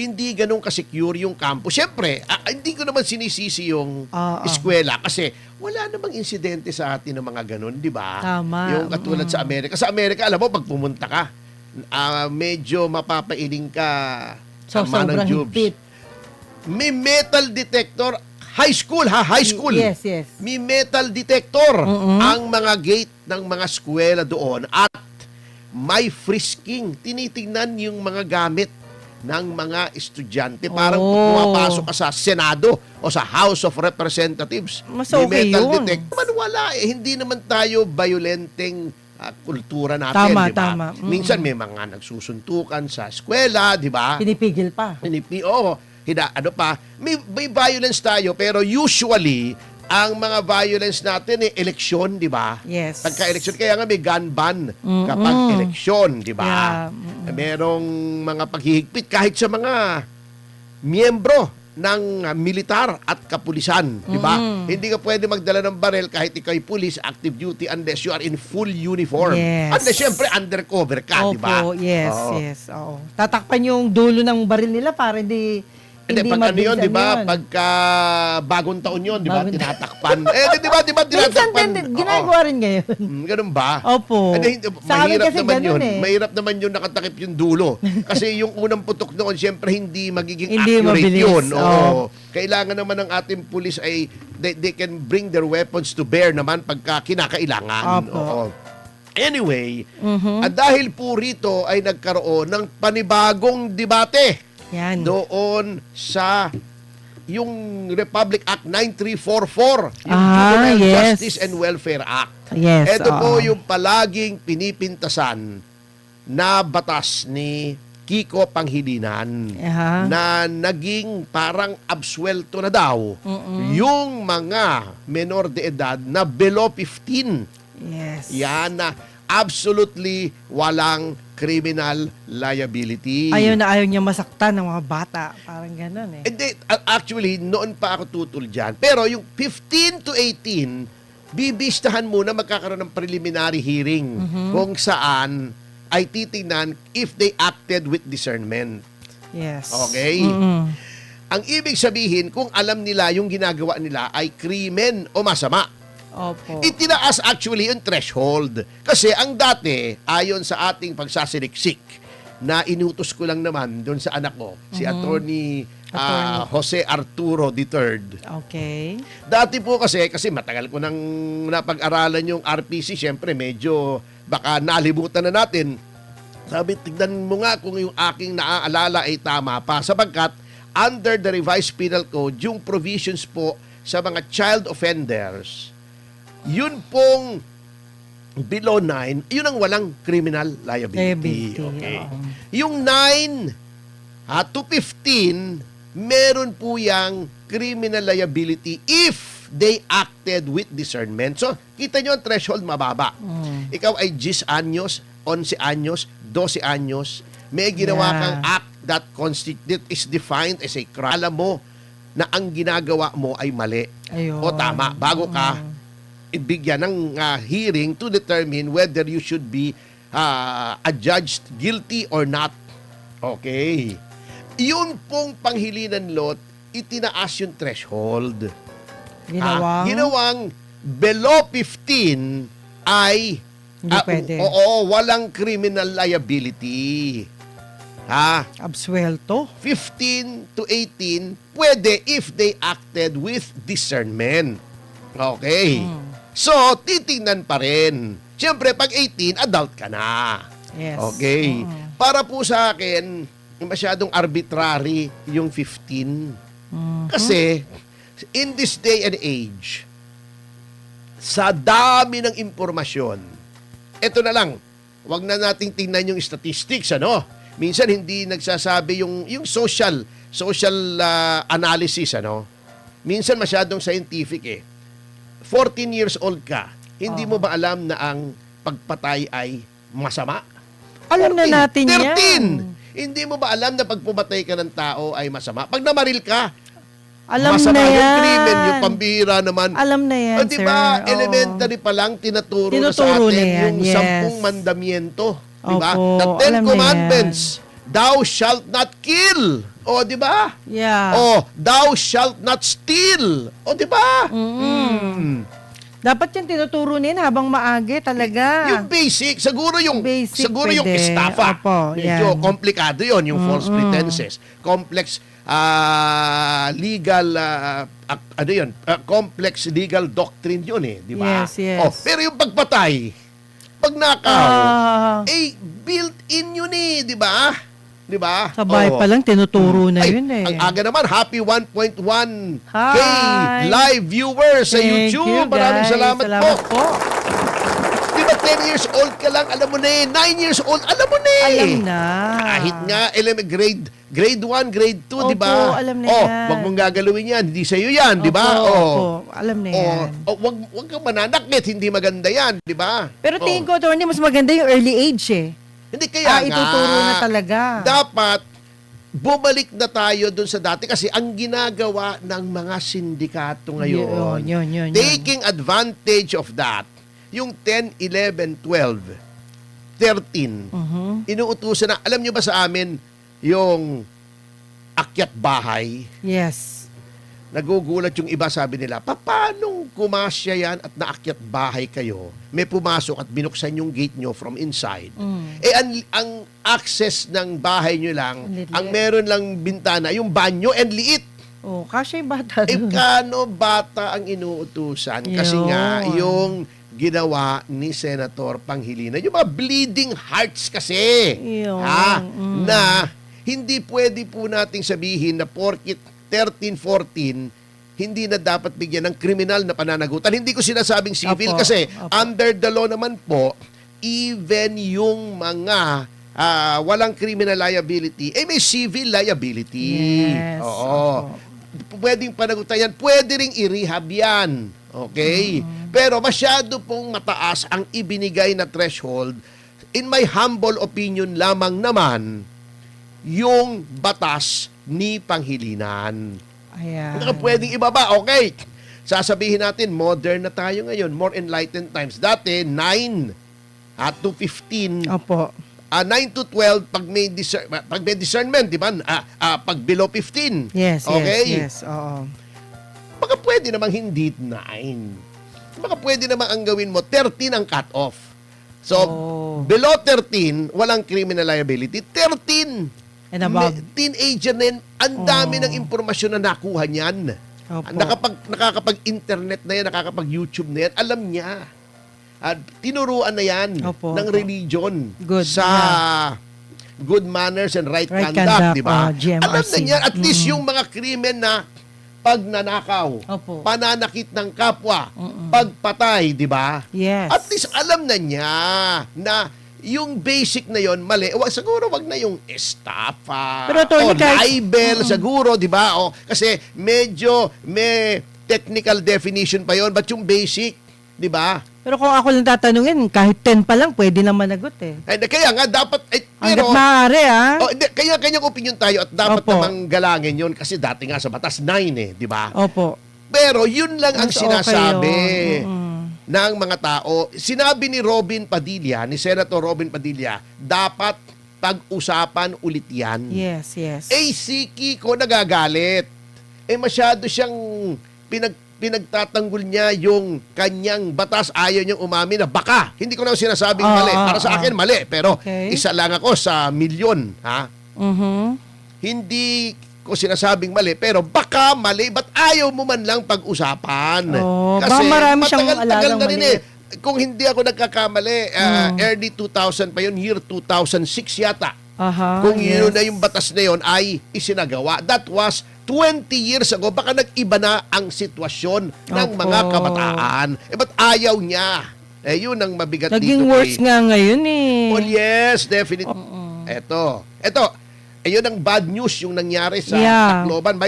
hindi ganun ka-secure yung campus. Siyempre, hindi ko naman sinisisi yung Oo. eskwela kasi wala namang insidente sa atin ng mga ganun, di ba? Tama. Yung katulad sa Amerika. Sa Amerika, alam mo, pag pumunta ka, medyo mapapailing ka So, Manang sobrang Jubes. higpit. May metal detector, high school. Yes, yes. May metal detector Mm-mm. ang mga gate ng mga eskwela doon at may frisking. Tinitingnan yung mga gamit ng mga estudyante. Parang pumapasok ka sa Senado o sa House of Representatives. Mas May okay metal yun. detector. Man, wala eh. Hindi naman tayo violenteng kultura natin, Tama, di ba? tama. Minsan may mga nagsusuntukan sa eskwela, di ba? Pinipigil pa. Ano pa, may violence tayo pero usually ang mga violence natin eleksyon, di ba? Yes. Pagka-eleksyon, kaya nga may gun ban kapag eleksyon, di ba? Yeah. Merong mga paghihigpit kahit sa mga miyembro ng militar at kapulisan, di ba? Hindi ka pwede magdala ng barel kahit ikaw ay police, active duty unless you are in full uniform. Yes. Unless syempre undercover ka, di ba? Opo, yes, Oo. yes. Oo. Tatakpan yung dulo ng baril nila para hindi Hindi, pag ano yun, mabilis di ba? yun. Pagka bagong taon yun, di ba? Bagong Tinatakpan. Di ba? Minsan Tinatakpan. din, ginagawa rin ngayon. Ganun ba? Opo. Sa amin Mahirap kasi naman ganun yun. eh. Mahirap naman yun nakatakip yung dulo. Kasi yung unang putok noon, siyempre hindi magiging Hindi accurate mabilis. yun. Oo. Oo. Kailangan naman ng ating pulis ay they can bring their weapons to bear naman pagka kinakailangan. Opo. Oo. Anyway, at dahil po rito ay nagkaroon ng panibagong debate Yan. doon sa yung Republic Act 9344, yung Ah, Juvenile yes. Justice and Welfare Act. Yes. Ito po oo. yung palaging pinipintasan na batas ni Kiko Pangilinan Aha. na naging parang absuelto na daw yung mga menor de edad na below 15. Yes. Yan na absolutely walang criminal liability. Ayaw na ayaw niya masaktan ng mga bata. Parang gano'n eh. Hindi, actually, noon pa ako tutol dyan. Pero yung 15 to 18, bibistahan muna magkakaroon ng preliminary hearing kung saan ay titingnan if they acted with discernment. Yes. Okay? Ang ibig sabihin, kung alam nila yung ginagawa nila ay krimen o masama. Opo. Itinaas actually yung threshold. Kasi ang dati, ayon sa ating pagsasiliksik, na inutos ko lang naman doon sa anak ko, si Attorney Jose Arturo III. Okay. Dati po kasi matagal ko nang napag-aralan yung RPC, syempre medyo baka nalimutan na natin. Sabi, tignan mo nga kung yung aking naaalala ay tama pa. Sapagkat under the revised penal code, yung provisions po sa mga child offenders, yun pong below 9, yun ang walang criminal liability. Okay. oo. Yung 9 to 15, meron po yang criminal liability if they acted with discernment. So, kita nyo ang threshold mababa. Ikaw ay 10 anyos, 11 anyos, 12 anyos, may ginawa kang act that is defined as a crime. Alam mo na ang ginagawa mo ay mali Ayun. o tama bago ka ibigyan ng hearing to determine whether you should be adjudged guilty or not. Okay. Yun pong Panghilinan Lot, itinaas yung threshold. Ginawang below 15 ay Hindi pwede. Oo, walang criminal liability. Absuelto. 15 to 18, pwede if they acted with discernment. Okay. So, titingnan pa rin. Siyempre, pag 18, adult ka na. Yes. Okay. Para po sa akin, masyadong arbitrary yung 15. Kasi, in this day and age, sa dami ng impormasyon, eto na lang, wag na nating tingnan yung statistics, ano? Minsan hindi nagsasabi yung social analysis, ano? Minsan masyadong scientific eh. 14 years old ka, hindi mo ba alam na ang pagpatay ay masama? Alam na natin 13. yan. Hindi mo ba alam na pag pumatay ka ng tao ay masama? Pag namaril ka, Alam masama na yan. yung krimen, yung pambihira naman. Alam na yan, di sir. ba, Oo. elementary pa lang, tinuturo na sa Tinuturo atin na yan, yung yes. 10 mandamiento. Di ba? Opo, The 10 alam na commandments. Thou shalt not kill. O, di ba? Yeah. O, thou shalt not steal. O, di ba? Dapat yan tinuturo nila habang maage talaga. Yung basic, siguro yung Basic, siguro yung pwede. estafa. Opo, Medyo yan. komplikado 'yon, yung false pretenses. Complex legal ano 'yon? Complex legal doctrine 'yon di ba? Yes, yes. Oh, pero yung pagpatay, pagnakaw, built-in yun di ba? Di ba? Sabay Oo. pa lang tinuturo na Ay, yun eh. Ang aga naman, happy 1.1K Hi. live viewers sa Thank YouTube. you, Maraming guys. salamat po. po. Di ba 10 years old ka lang, alam mo na 9 years old, alam mo na Alam na. Kahit nga, grade 1, grade 2, di ba? Opo, alam na oh, yan. wag mong gagalawin yan, hindi sa'yo yan, di ba? Opo, Oh. opo. Alam na yan. Wag kang mananakit, hindi maganda yan, di ba? Pero tingin Oh. ko, Tony, mas maganda yung early age eh. Hindi kaya nga. Ituturo na talaga. Dapat, bumalik na tayo dun sa dati kasi ang ginagawa ng mga sindikato ngayon, Yun. taking advantage of that, yung 10, 11, 12, 13, inuutusan na, alam nyo ba sa amin, yung akyat bahay, Yes. nagugulat yung iba, sabi nila, paano kumasya yan at naakyat bahay kayo, may pumasok at binuksan yung gate nyo from inside. Eh, ang access ng bahay nyo lang, Ang liit. ang meron lang bintana, yung banyo, and liit. Oh, kasya yung bata Eh, doon. kano bata ang inuutusan? Kasi Yun. nga, yung ginawa ni Senator Pangilinan, yung mga bleeding hearts kasi. Yun. Na hindi pwede po nating sabihin na porkit 13, 14, hindi na dapat bigyan ng kriminal na pananagutan. Hindi ko sinasabing civil Opo, kasi opo. under the law naman po, even yung mga walang criminal liability, eh may civil liability. Yes, Oo. opo. Pwedeng panagutan yan. Pwede ring i-rehab yan. Okay? Pero masyado pong mataas ang ibinigay na threshold. In my humble opinion lamang naman, yung batas ni Pangilinan. Ayan. Hindi ka pwedeng ibaba. Okay. Sasabihin natin, modern na tayo ngayon. More enlightened times. Dati, 9 to 15. Opo. 9 to 12 pag may discernment, di ba? Pag below 15. Yes, Okay? yes. Oo. Baka pwede namang hindi 9. Baka pwede namang ang gawin mo, 13 ang cut-off. So, Oh. below 13, walang criminal liability. 13, And above. teenager na yan, ang dami Oh. ng impormasyon na nakuha niyan. Opo. Nakakapag-internet na yan, nakakapag-YouTube na yan, alam niya. At tinuruan na yan Opo, ng opo. religion Good, sa good manners and right, Right conduct, conduct, di ba? GMRC. Alam na niya, at least yung mga krimen na pagnanakaw, Opo. pananakit ng kapwa, pagpatay, di ba? Yes. At least alam na niya na yung basic na yon mali. Siguro wag na yung estafa Pero, o Tony, kahit- libel, siguro, di ba? O, kasi medyo may technical definition pa yon, but yung basic, di ba? Pero kung ako lang tatanungin, kahit 10 pa lang, pwede na managot eh. Kaya nga, dapat, Hanggat pero, maaari ah. kaya kanyang opinion tayo at dapat Opo. namang galangin yun kasi dati nga sa batas 9 di ba? Opo. Pero yun lang ang Mas okay sinasabi yun. ng mga tao. Sinabi ni Robin Padilla, ni Senator Robin Padilla, dapat pag-usapan ulit yan. Yes, yes. Eh, si Kiko nagagalit. Eh, masyado siyang pinagtatanggol niya yung kanyang batas. Ayaw niyang umamin na baka. Hindi ko na sinasabing mali. Para sa akin, mali. Pero Okay. isa lang ako sa milyon. Ha? Hindi ko sinasabing mali, pero baka mali. Ba't ayaw mo man lang pag-usapan? Oh, baka marami siyang matagal-tagal alalang na rin mali. Kung hindi ako nagkakamali, early 2000 pa yun, year 2006 yata. Aha, Kung yun yes. na yung batas na yun ay isinagawa. That was 20 years ago. Baka nag-iba na ang sitwasyon ng Opo. mga kabataan. Eh, ba't ayaw niya? Eh, yun ang mabigat Naging dito. worse nga ngayon eh. Oh, yes, definitely. Ito. Ayun ang bad news yung nangyari sa Yeah. Tacloban.